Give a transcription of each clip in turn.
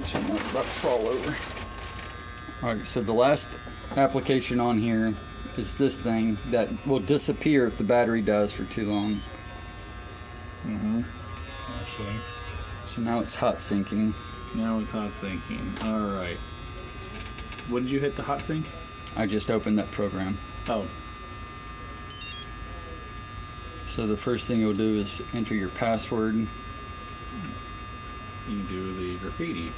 So I'm not about to fall over. Alright, so the last application on here is this thing that will disappear if the battery dies for too long. Actually. So now it's hot sinking. Now it's hot sinking. Alright. When did you hit the hot sink? I just opened that program. Oh. So the first thing you'll do is enter your password. You can do the graffiti.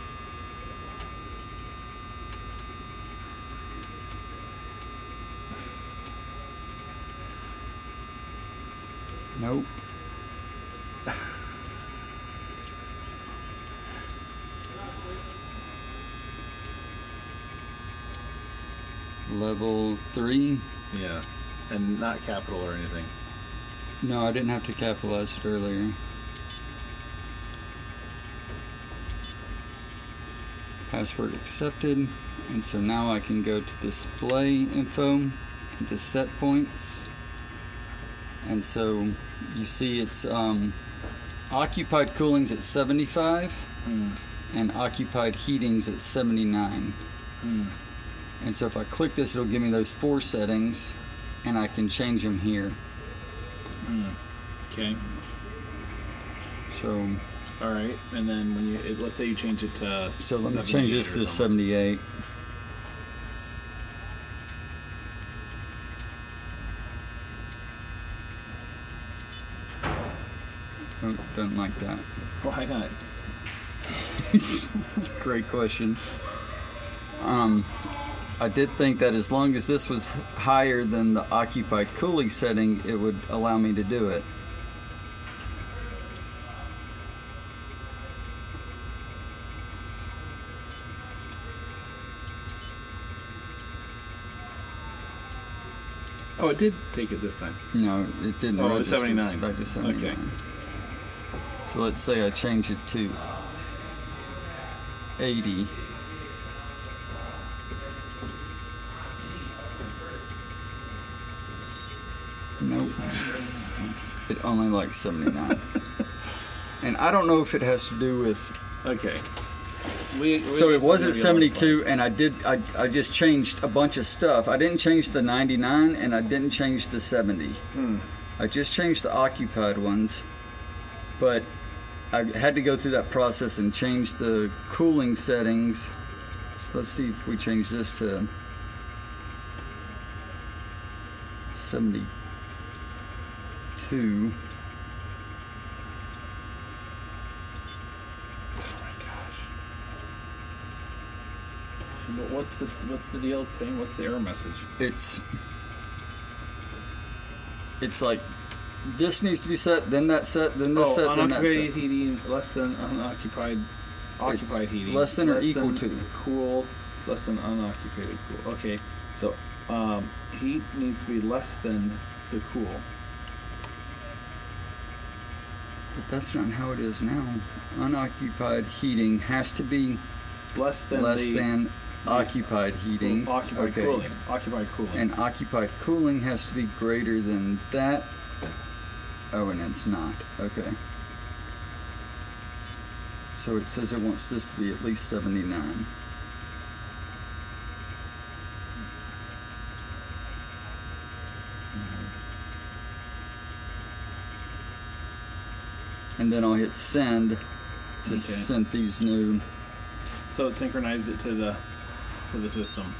Nope. Level 3. Yes. And not capital or anything. No, I didn't have to capitalize it earlier. Password accepted. And so now I can go to display info and to set points. And so you see it's occupied cooling's at 75 and occupied heating's at 79. And so if I click this, it'll give me those 4 settings and I can change them here. Okay. So all right, and then when you let's say you change it to so let me change this to 78. Oh, don't like that. Why not? It's a great question. I did think that as long as this was higher than the occupied cooling setting, it would allow me to do it. Oh, it did take it this time. No, it didn't Oh, register. 79. It's back to 79. Okay. So let's say I change it to 80. Nope. It only likes 79. And I don't know if it has to do with... Okay. So it was at 72, and I just changed a bunch of stuff. I didn't change the 99, and I didn't change the 70. I just changed the occupied ones, but I had to go through that process and change the cooling settings. So let's see if we change this to 72. But what's the deal it's saying? What's the error message? It's like this needs to be set, then that set, then this set, then that set. Unoccupied heating less than unoccupied. Occupied heating less than or equal to cool, less than unoccupied cool. Okay, so heat needs to be less than the cool. But that's not how it is now. Unoccupied heating has to be less than occupied heating. Occupied cooling. Occupied cooling. And occupied cooling has to be greater than that. Oh, and it's not. Okay. So it says it wants this to be at least 79. And then I'll hit send to send these new. So it synchronized it to the system.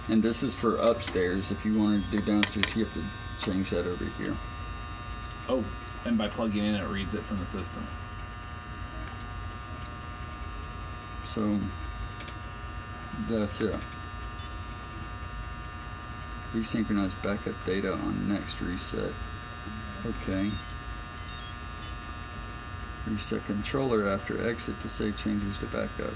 And this is for upstairs. If you wanted to do downstairs, you have to change that over here. Oh, and by plugging in, it reads it from the system. So that's it. Resynchronize backup data on next reset. Okay. Reset controller after exit to save changes to backup.